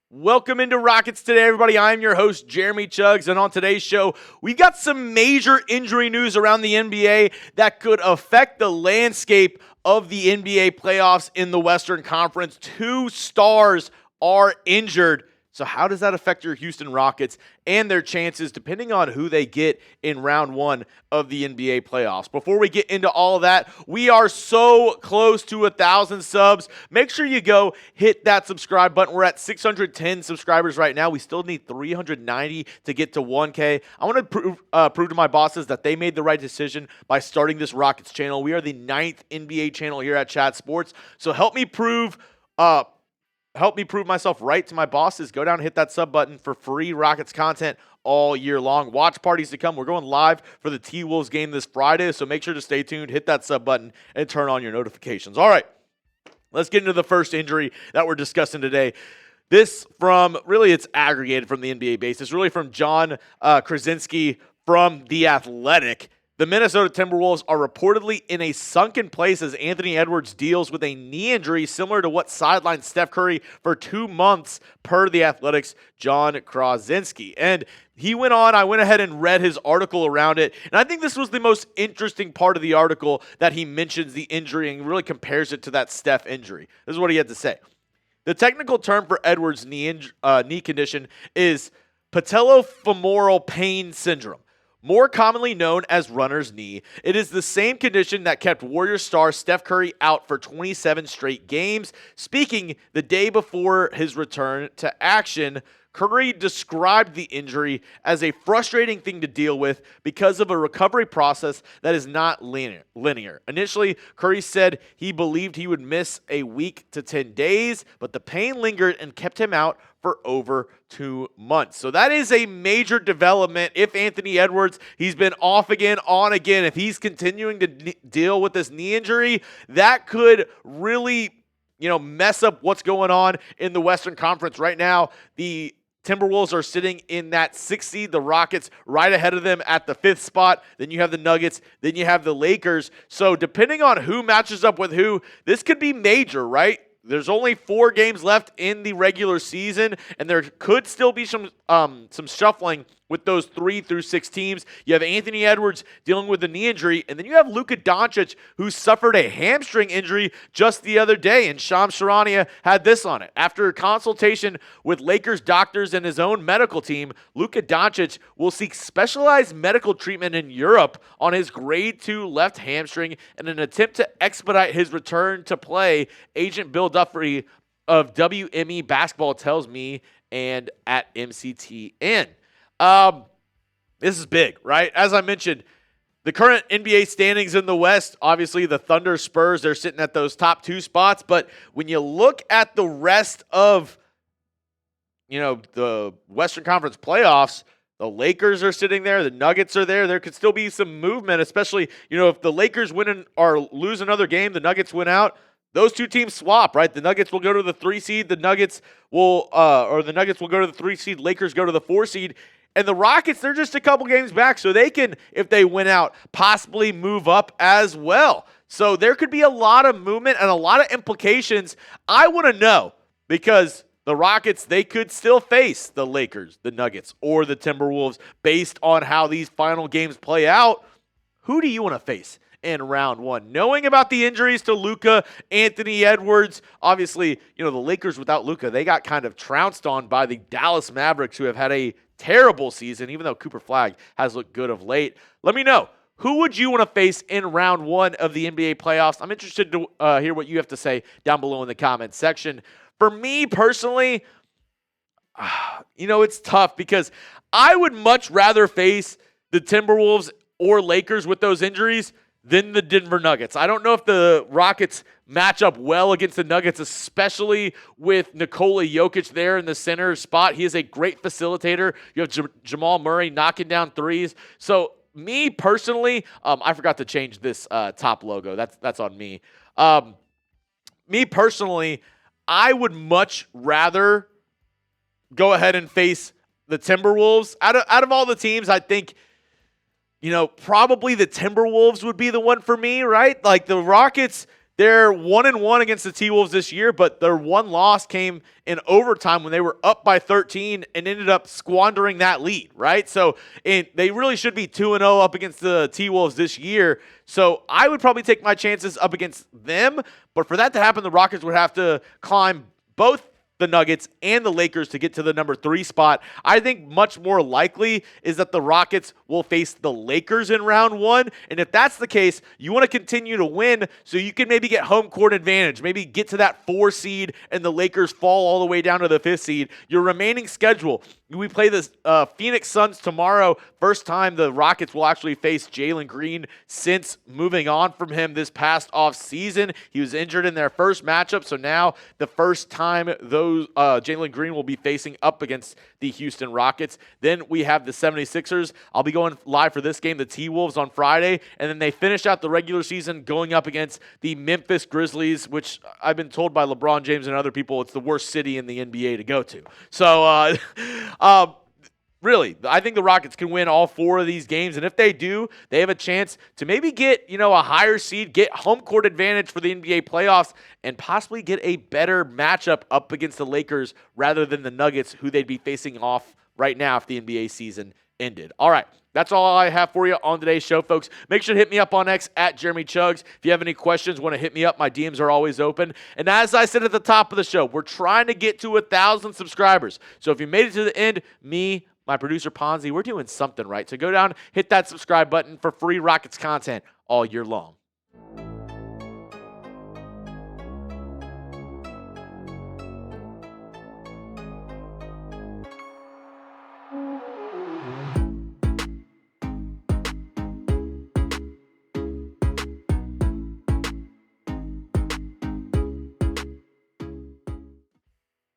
Welcome into Rockets Today, everybody. I'm your host, Jeremy Chuggs, and on today's show, we got some major injury news around the NBA that could affect the landscape of the NBA playoffs in the Western Conference. 2 stars are injured. So how does that affect your Houston Rockets and their chances, depending on who they get in round 1 of the NBA playoffs? Before we get into all of that, we are so close to 1,000 subs. Make sure you go hit that subscribe button. We're at 610 subscribers right now. We still need 390 to get to 1K. I want to prove to my bosses that they made the right decision by starting this Rockets channel. We are the 9th NBA channel here at Chat Sports. So help me prove myself right to my bosses. Go down and hit that sub button for free Rockets content all year long. Watch parties to come. We're going live for the T-Wolves game this Friday, so make sure to stay tuned, hit that sub button, and turn on your notifications. All right, let's get into the first injury that we're discussing today. This it's aggregated from the NBA base. It's really from Jon Krawczynski from The Athletic. The Minnesota Timberwolves are reportedly in a sunken place as Anthony Edwards deals with a knee injury similar to what sidelined Steph Curry for 2 months, per The Athletic's Jon Krawczynski. And he went on, I went ahead and read his article around it, and I think this was the most interesting part of the article, that he mentions the injury and really compares it to that Steph injury. This is what he had to say. The technical term for Edwards' knee condition is patellofemoral pain syndrome, more commonly known as runner's knee. It is the same condition that kept Warriors star Steph Curry out for 27 straight games. Speaking the day before his return to action, Curry described the injury as a frustrating thing to deal with because of a recovery process that is not linear. Initially, Curry said he believed he would miss a week to 10 days, but the pain lingered and kept him out for over 2 months. So that is a major development. If Anthony Edwards, he's been off again, on again, if he's continuing to deal with this knee injury, that could really, mess up what's going on in the Western Conference right now. The Timberwolves are sitting in that 6th seed. The Rockets right ahead of them at the 5th spot. Then you have the Nuggets. Then you have the Lakers. So depending on who matches up with who, this could be major, right? There's only 4 games left in the regular season, and there could still be some shuffling with those 3 through 6 teams. You have Anthony Edwards dealing with a knee injury, and then you have Luka Doncic, who suffered a hamstring injury just the other day, and Shams Charania had this on it. After a consultation with Lakers doctors and his own medical team, Luka Doncic will seek specialized medical treatment in Europe on his grade 2 left hamstring in an attempt to expedite his return to play, agent Bill Duffy of WME Basketball tells me, and at MCTN. This is big, right? As I mentioned, the current NBA standings in the West, obviously the Thunder, Spurs, they're sitting at those top 2 spots. But when you look at the rest of, the Western Conference playoffs, the Lakers are sitting there, the Nuggets are there. There could still be some movement, especially, if the Lakers win or lose another game, the Nuggets win out. Those 2 teams swap, right? The Nuggets will go to the 3 seed. The Nuggets will go to the 3 seed. Lakers go to the 4 seed. And the Rockets, they're just a couple games back, so they can, if they win out, possibly move up as well. So there could be a lot of movement and a lot of implications. I want to know, because the Rockets, they could still face the Lakers, the Nuggets, or the Timberwolves based on how these final games play out. Who do you want to face in round 1? Knowing about the injuries to Luka, Anthony Edwards, obviously, the Lakers without Luka, they got kind of trounced on by the Dallas Mavericks, who have had a terrible season, even though Cooper Flagg has looked good of late. Let me know, who would you want to face in round 1 of the NBA playoffs? I'm interested to hear what you have to say down below in the comments section. For me personally, it's tough because I would much rather face the Timberwolves or Lakers with those injuries than the Denver Nuggets. I don't know if the Rockets match up well against the Nuggets, especially with Nikola Jokic there in the center spot. He is a great facilitator. You have Jamal Murray knocking down threes. So me personally, I forgot to change this top logo. That's on me. Me personally, I would much rather go ahead and face the Timberwolves. Out of all the teams, I think, Probably the Timberwolves would be the one for me, right? Like the Rockets, they're 1-1 against the T-Wolves this year, but their one loss came in overtime when they were up by 13 and ended up squandering that lead, right? So they really should be 2-0 up against the T-Wolves this year. So I would probably take my chances up against them. But for that to happen, the Rockets would have to climb both the Nuggets and the Lakers to get to the number 3 spot. I think much more likely is that the Rockets will face the Lakers in round 1. And if that's the case, you want to continue to win so you can maybe get home court advantage, maybe get to that 4 seed and the Lakers fall all the way down to the 5th seed. Your remaining schedule, we play the Phoenix Suns tomorrow. First time the Rockets will actually face Jalen Green since moving on from him this past offseason. He was injured in their first matchup, so now the first time Jalen Green will be facing up against the Houston Rockets. Then we have the 76ers. I'll be going live for this game, the T-Wolves on Friday, and then they finish out the regular season going up against the Memphis Grizzlies, which I've been told by LeBron James and other people it's the worst city in the NBA to go to. So, really, I think the Rockets can win all 4 of these games, and if they do, they have a chance to maybe get, a higher seed, get home court advantage for the NBA playoffs, and possibly get a better matchup up against the Lakers rather than the Nuggets, who they'd be facing off right now if the NBA season ended. All right. That's all I have for you on today's show, folks. Make sure to hit me up on X at Jeremy Chuggs. If you have any questions, want to hit me up, my DMs are always open. And as I said at the top of the show, we're trying to get to 1,000 subscribers. So if you made it to the end, me, my producer Ponzi, we're doing something right. So go down, hit that subscribe button for free Rockets content all year long.